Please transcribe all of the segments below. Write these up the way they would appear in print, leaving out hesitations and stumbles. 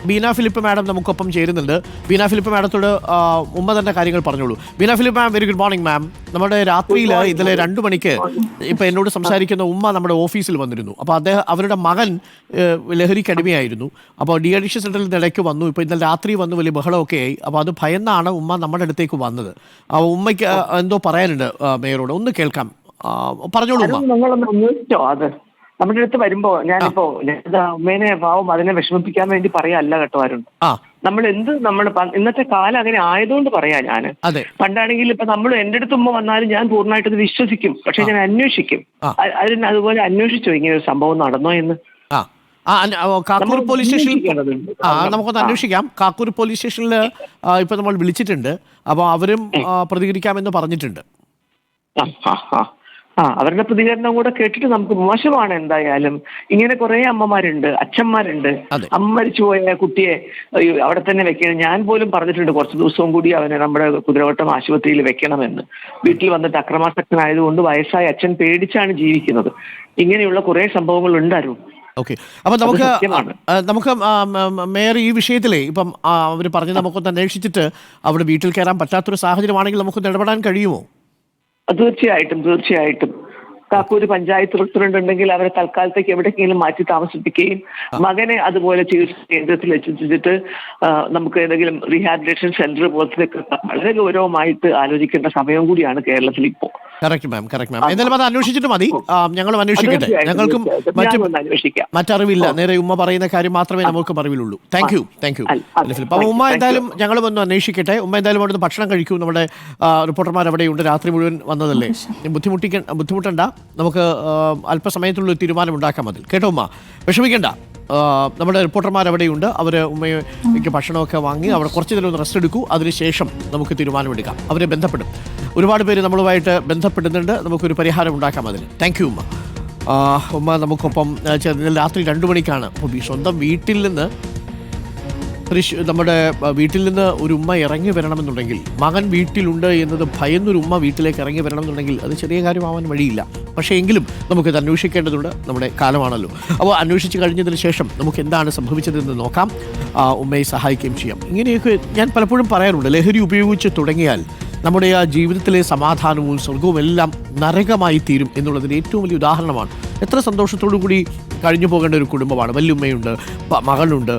Beena Philip madam നമുക്കൊപ്പം ചേരുന്നുണ്ട്. Beena Philip മാഡത്തോട് ഉമ്മ തന്നെ കാര്യങ്ങൾ പറഞ്ഞോളൂ. ബീന ഫിലിപ്പ് മാം, വെരി ഗുഡ് മോർണിംഗ് മാം. നമ്മുടെ രാത്രിയിൽ ഇന്നലെ 2 മണിക്ക് ഇപ്പം എന്നോട് സംസാരിക്കുന്ന ഉമ്മ നമ്മുടെ ഓഫീസിൽ വന്നിരുന്നു. അപ്പോൾ അവരുടെ മകൻ ലഹരിക്ക് അടിമയായിരുന്നു. അപ്പോൾ ഡി അഡിക്ഷൻ സെൻ്ററിൽ നിന്ന് ഇടയ്ക്ക് വന്നു. ഇപ്പോൾ ഇന്നലെ രാത്രി വന്ന് വലിയ ബഹളമൊക്കെ ആയി. അപ്പോൾ അത് ഭയന്നാണ് ഉമ്മ നമ്മുടെ അടുത്തേക്ക് വന്നത്. അപ്പോൾ ഉമ്മയ്ക്ക് എന്തോ പറയാനുണ്ട് മേയറോട്, ഒന്ന് കേൾക്കാം. പറഞ്ഞോളൂ ഉമ്മ. നിങ്ങളൊന്ന് അന്വേഷിച്ചോ? അത് നമ്മുടെ അടുത്ത് വരുമ്പോ ഞാനിപ്പോ ഉമ്മേനെ പാവം അതിനെ വിഷമിപ്പിക്കാൻ വേണ്ടി പറയല്ല കേട്ടോ അരുൺ. നമ്മൾ ഇന്നത്തെ കാലം അങ്ങനെ ആയതുകൊണ്ട് പറയാ ഞാന്. പണ്ടാണെങ്കിൽ ഇപ്പൊ നമ്മൾ എന്റെ അടുത്ത് ഉമ്മ വന്നാലും ഞാൻ പൂർണ്ണമായിട്ട് വിശ്വസിക്കും, പക്ഷെ ഞാൻ അന്വേഷിക്കും. അതുപോലെ അന്വേഷിച്ചോ ഇങ്ങനെ ഒരു സംഭവം നടന്നോ എന്ന്. കാക്കൂർ പോലീസ് സ്റ്റേഷനിൽ നമുക്കൊന്ന് അന്വേഷിക്കാം. കാക്കൂർ പോലീസ് സ്റ്റേഷനിൽ ഇപ്പൊ നമ്മൾ വിളിച്ചിട്ടുണ്ട്. അപ്പോൾ അവരും പ്രതികരിക്കാമെന്ന് പറഞ്ഞിട്ടുണ്ട്. അവരുടെ പ്രതികരണം കൂടെ കേട്ടിട്ട് നമുക്ക് മോശമാണ്. എന്തായാലും ഇങ്ങനെ കുറെ അമ്മമാരുണ്ട്, അച്ഛന്മാരുണ്ട്. അമ്മ മരിച്ചുപോയ കുട്ടിയെ അവിടെ തന്നെ വെക്കണം. ഞാൻ പോലും പറഞ്ഞിട്ടുണ്ട് കുറച്ച് ദിവസവും കൂടി അവനെ നമ്മുടെ കുതിരവട്ടം ആശുപത്രിയിൽ വെക്കണമെന്ന്. വീട്ടിൽ വന്നിട്ട് അക്രമാസക്തനായതുകൊണ്ട് വയസ്സായ അച്ഛൻ പേടിച്ചാണ് ജീവിക്കുന്നത്. ഇങ്ങനെയുള്ള കുറെ സംഭവങ്ങൾ ഉണ്ടായിരുന്നു. ഓക്കെ, അപ്പം നമുക്ക് മേയർ ഈ വിഷയത്തിലേ ഇപ്പം അവർ പറഞ്ഞ് നമുക്കൊന്ന് അന്വേഷിച്ചിട്ട് അവിടെ വീട്ടിൽ കയറാൻ പറ്റാത്തൊരു സാഹചര്യമാണെങ്കിൽ നമുക്കൊന്ന് ഇടപെടാൻ കഴിയുമോ? തീർച്ചയായിട്ടും കാക്കൂര് പഞ്ചായത്ത് പ്രസിഡന്റ് ഉണ്ടെങ്കിൽ അവരെ തൽക്കാലത്തേക്ക് എവിടെയെങ്കിലും മാറ്റി താമസിപ്പിക്കുകയും മകനെ അതുപോലെ ചികിത്സ കേന്ദ്രത്തിൽ എത്തിച്ചിട്ട് നമുക്ക് ഏതെങ്കിലും റീഹാബിലിറ്റേഷൻ സെന്റർ പോലത്തെ വളരെ ഗൗരവമായിട്ട് ആലോചിക്കേണ്ട സമയം കൂടിയാണ് കേരളത്തിൽ ഇപ്പോൾ. കറക്റ്റ് മാം. എന്തായാലും അത് അന്വേഷിച്ചിട്ട് മതി. ഞങ്ങളും അന്വേഷിക്കട്ടെ. ഞങ്ങൾക്കും മറ്ററിവില്ല. നേരെ ഉമ്മ പറയുന്ന കാര്യം മാത്രമേ നമുക്കും അറിവിലുള്ളൂ. Thank you. അപ്പോൾ ഉമ്മ എന്തായാലും ഞങ്ങളും ഒന്ന് അന്വേഷിക്കട്ടെ. ഉമ്മ എന്തായാലും അവിടുന്ന് ഭക്ഷണം കഴിക്കൂ. നമ്മുടെ റിപ്പോർട്ടർമാർ അവിടെയുണ്ട്. രാത്രി മുഴുവൻ വന്നതല്ലേ, ബുദ്ധിമുട്ടണ്ട. നമുക്ക് അല്പസമയത്തുള്ള തീരുമാനം ഉണ്ടാക്കാം അതിൽ. കേട്ടോ ഉമ്മ, വിഷമിക്കണ്ട. നമ്മുടെ റിപ്പോർട്ടർമാർ അവിടെയുണ്ട്. അവർ ഉമ്മയ്ക്ക് ഭക്ഷണമൊക്കെ വാങ്ങി അവിടെ കുറച്ച് നേരം ഒന്ന് റെസ്റ്റ് എടുക്കൂ. അതിനുശേഷം നമുക്ക് തീരുമാനമെടുക്കാം. അവരെ ബന്ധപ്പെടും. ഒരുപാട് പേര് നമ്മളുമായിട്ട് ബന്ധപ്പെടുന്നുണ്ട്. നമുക്കൊരു പരിഹാരം ഉണ്ടാക്കാം അതിന്. താങ്ക് യു ഉമ്മ. ഉമ്മ നമുക്കൊപ്പം രാത്രി 2 മണിക്കാണ്. അപ്പോൾ സ്വന്തം വീട്ടിൽ നിന്ന് നമ്മുടെ വീട്ടിൽ നിന്ന് ഒരു ഉമ്മ ഇറങ്ങി വരണമെന്നുണ്ടെങ്കിൽ, മകൻ വീട്ടിലുണ്ട് എന്നത് ഭയന്നൊരു ഉമ്മ വീട്ടിലേക്ക് ഇറങ്ങി വരണമെന്നുണ്ടെങ്കിൽ അത് ചെറിയ കാര്യമാവാൻ വഴിയില്ല. പക്ഷേ എങ്കിലും നമുക്കിത് അന്വേഷിക്കേണ്ടതുണ്ട്. നമ്മുടെ കാലമാണല്ലോ. അപ്പോൾ അന്വേഷിച്ച് കഴിഞ്ഞതിന് ശേഷം നമുക്ക് എന്താണ് സംഭവിച്ചതെന്ന് നോക്കാം. ഉമ്മയെ സഹായിക്കുകയും ചെയ്യാം. ഇങ്ങനെയൊക്കെ ഞാൻ പലപ്പോഴും പറയാറുണ്ട്, ലഹരി ഉപയോഗിച്ച് തുടങ്ങിയാൽ നമ്മുടെ ആ ജീവിതത്തിലെ സമാധാനവും സ്വർഗവും എല്ലാം നരകമായി തീരും എന്നുള്ളതിന് ഏറ്റവും വലിയ ഉദാഹരണമാണ്. എത്ര സന്തോഷത്തോടു കൂടി കഴിഞ്ഞു പോകേണ്ട ഒരു കുടുംബമാണ്. വല്യുമ്മയുണ്ട്, മകളുണ്ട്,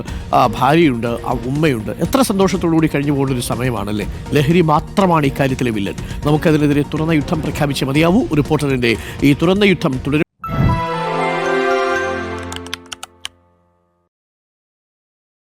ഭാര്യയുണ്ട്, ഉമ്മയുണ്ട്. എത്ര സന്തോഷത്തോടു കൂടി കഴിഞ്ഞു പോകേണ്ട ഒരു സമയമാണല്ലേ. ലഹരി മാത്രമാണ് ഇക്കാര്യത്തിലെ വില്ലൻ. നമുക്കതിനെതിരെ തുറന്ന യുദ്ധം പ്രഖ്യാപിച്ച് മതിയാവൂ. റിപ്പോർട്ടറിൻ്റെ ഈ തുറന്ന യുദ്ധം തുടരും.